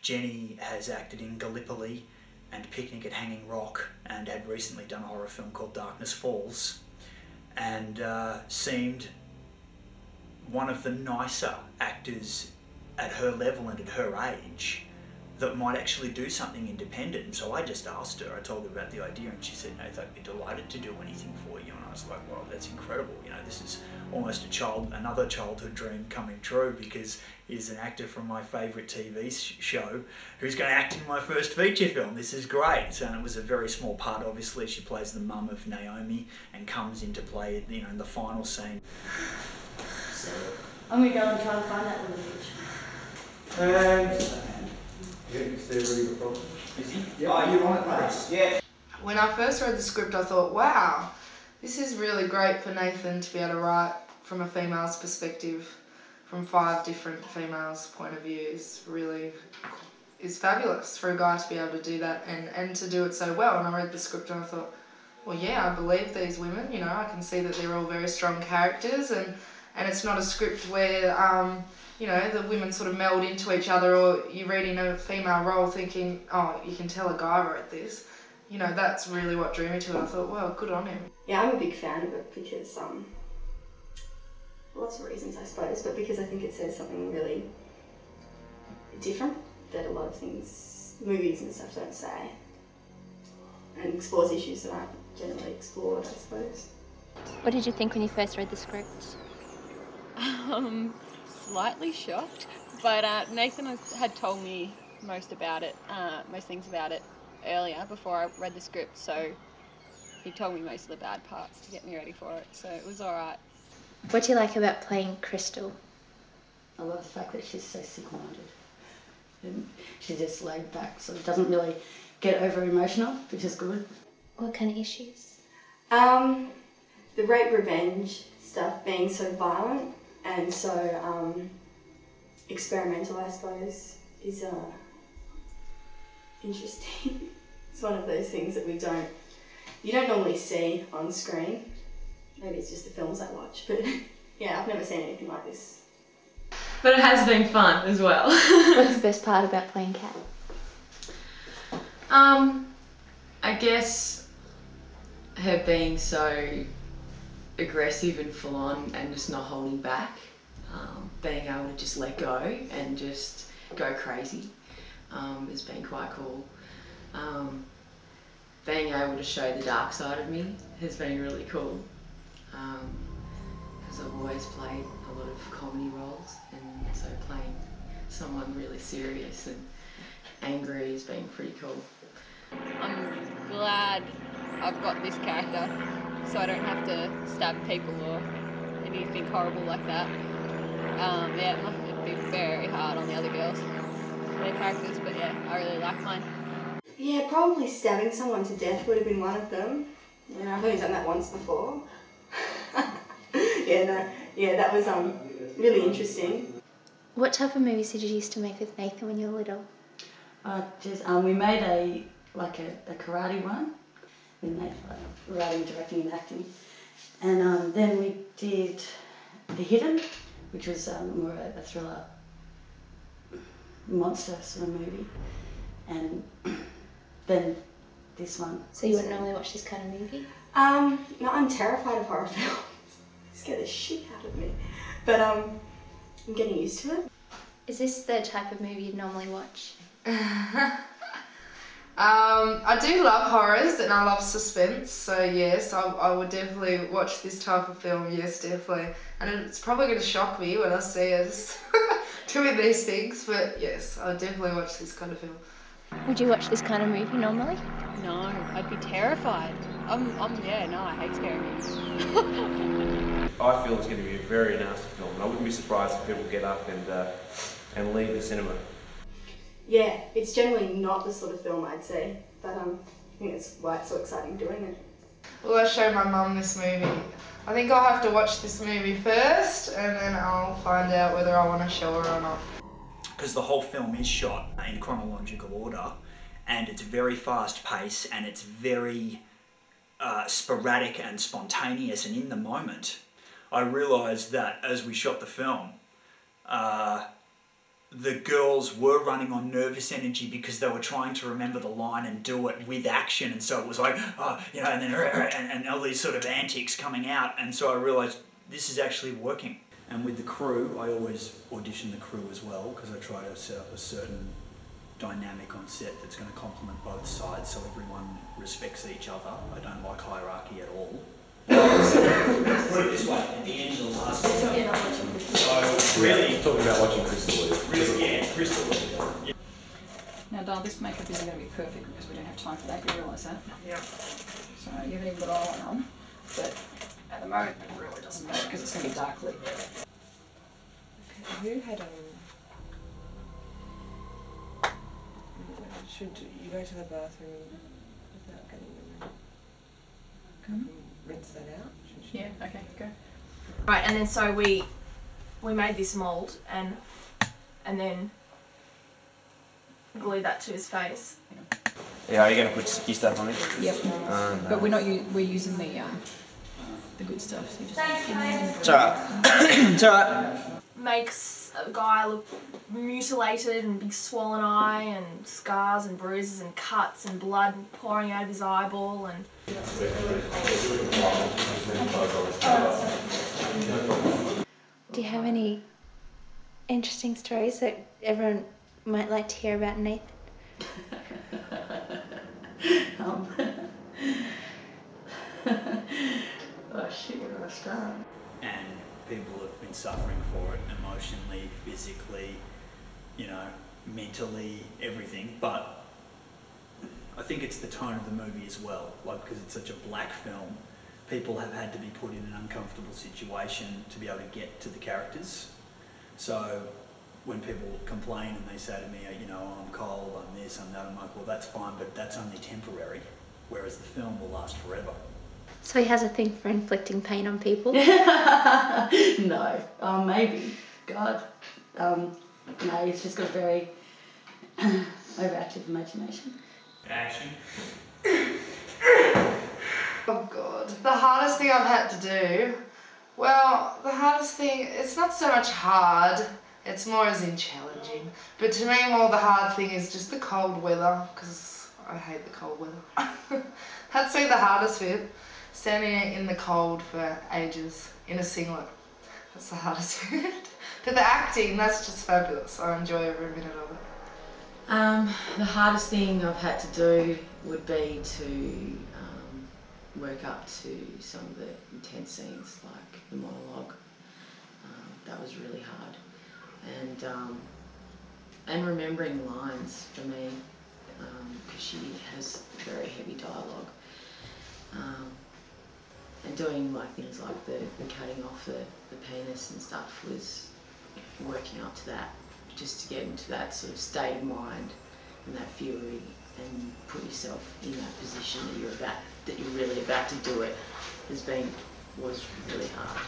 Jenny has acted in Gallipoli and Picnic at Hanging Rock, and had recently done a horror film called Darkness Falls, and seemed one of the nicer actors at her level and at her age that might actually do something independent. So I just asked her, I told her about the idea, and she said, "Nathan, I'd be delighted to do anything for you." And I was like, well, that's incredible. You know, this is almost another childhood dream coming true, because here's an actor from my favourite TV show who's going to act in my first feature film. This is great. So, and it was a very small part, obviously. She plays the mum of Naomi and comes into play, you know, in the final scene. So I'm going to go and try and find that little bitch. Yeah, really good problem. Is he? Yeah. Oh, you're on it, mate. Yeah. When I first read the script, I thought, wow, this is really great for Nathan to be able to write from a female's perspective, from 5 different females' point of view is fabulous for a guy to be able to do that and to do it so well. And I read the script and I thought, well, yeah, I believe these women, you know, I can see that they're all very strong characters, and it's not a script where, you know, the women sort of meld into each other, or you're reading a female role thinking, oh, you can tell a guy wrote this. You know, that's really what drew me to it. I thought, well, good on him. Yeah, I'm a big fan of it because, lots of reasons I suppose, but because I think it says something really different that a lot of things, movies and stuff don't say, and explores issues that aren't generally explored, I suppose. What did you think when you first read the script? Slightly shocked, but Nathan had told me most things about it earlier before I read the script, so he told me most of the bad parts to get me ready for it, so it was alright. What do you like about playing Crystal? I love the fact that she's so sick-minded. And she's just laid back, so it doesn't really get over emotional, which is good. What kind of issues? The rape revenge stuff being so violent and so experimental, I suppose, is interesting. It's one of those things that you don't normally see on screen. Maybe it's just the films I watch, but yeah, I've never seen anything like this. But it has been fun as well. What's the best part about playing Kat? I guess her being so aggressive and full on and just not holding back, being able to just let go and just go crazy has been quite cool. Being able to show the dark side of me has been really cool, because I've always played a lot of comedy roles, and so playing someone really serious and angry has been pretty cool. I'm glad I've got this character, so I don't have to stab people or anything horrible like that. Yeah, it must be very hard on the other girls, their characters, but yeah, I really like mine. Yeah, probably stabbing someone to death would have been one of them. Yeah, I've only done that once before. Yeah, that was really interesting. What type of movies did you used to make with Nathan when you were little? We made a karate one. We made writing, directing and acting. And then we did The Hidden, which was more a thriller monster sort of movie. And then this one. So you wouldn't normally watch this kind of movie? No, I'm terrified of horror films. They scare the shit out of me. But I'm getting used to it. Is this the type of movie you'd normally watch? I do love horrors and I love suspense, so yes, I would definitely watch this type of film, yes, definitely. And it's probably going to shock me when I see us doing these things, but yes, I'll definitely watch this kind of film. Would you watch this kind of movie normally? No, I'd be terrified. I hate scary movies. I feel it's going to be a very nasty film, and I wouldn't be surprised if people get up and leave the cinema. Yeah, it's generally not the sort of film I'd say, but I think that's why it's so exciting doing it. Will I show my mum this movie? I think I'll have to watch this movie first and then I'll find out whether I want to show her or not. Because the whole film is shot in chronological order, and it's very fast paced, and it's very sporadic and spontaneous and in the moment. I realised that as we shot the film, the girls were running on nervous energy because they were trying to remember the line and do it with action, and so it was like, oh, you know, and then and all these sort of antics coming out, and so I realised this is actually working. And with the crew, I always audition the crew as well, because I try to set up a certain dynamic on set that's going to complement both sides, so everyone respects each other. I don't like hierarchy at all. Put it this way, at the end of the last one. So really talking about watching Crystal League. Really, yeah, Crystal League. Yeah. Now, Dale, this makeup isn't going to be perfect because we don't have time for that. You realise that? Yeah. So you haven't even got eyeliner on, but at the moment it really doesn't matter because it's going to be dark lit. Okay, who had should you go to the bathroom without getting the rinse that out? Yeah. Okay. Go. Right, and then so we made this mould and then glued that to his face. Yeah, are you going to put sticky stuff on it? Yep. No. But we're not. We're using the good stuff. So you just It's alright. It's alright. Makes a guy look mutilated and big swollen eye and scars and bruises and cuts and blood pouring out of his eyeball and. Do you have any interesting stories that everyone might like to hear about Nathan? Oh shit, where do I start? And people have been suffering for it emotionally, physically, you know, mentally, everything. But I think it's the tone of the movie as well, like, because it's such a black film, people have had to be put in an uncomfortable situation to be able to get to the characters. So when people complain and they say to me, you know, oh, I'm cold, I'm this, I'm that, I'm like, well, that's fine, but that's only temporary, whereas the film will last forever. So he has a thing for inflicting pain on people? No, maybe. God. No, he's just got a very overactive imagination. Action. Oh God. The hardest thing I've had to do, well, the hardest thing, it's not so much hard, it's more as in challenging. But to me, more the hard thing is just the cold weather, because I hate the cold weather. That's the hardest bit. Standing in the cold for ages in a singlet. That's the hardest bit. But the acting, that's just fabulous. I enjoy every minute of it. The hardest thing I've had to do would be to work up to some of the intense scenes, like the monologue. That was really hard. And remembering lines for me, because she has very heavy dialogue. And doing like things like the cutting off the penis and stuff was working up to that, just to get into that sort of state of mind and that fury and put yourself in that position that you're really about to do it was really hard.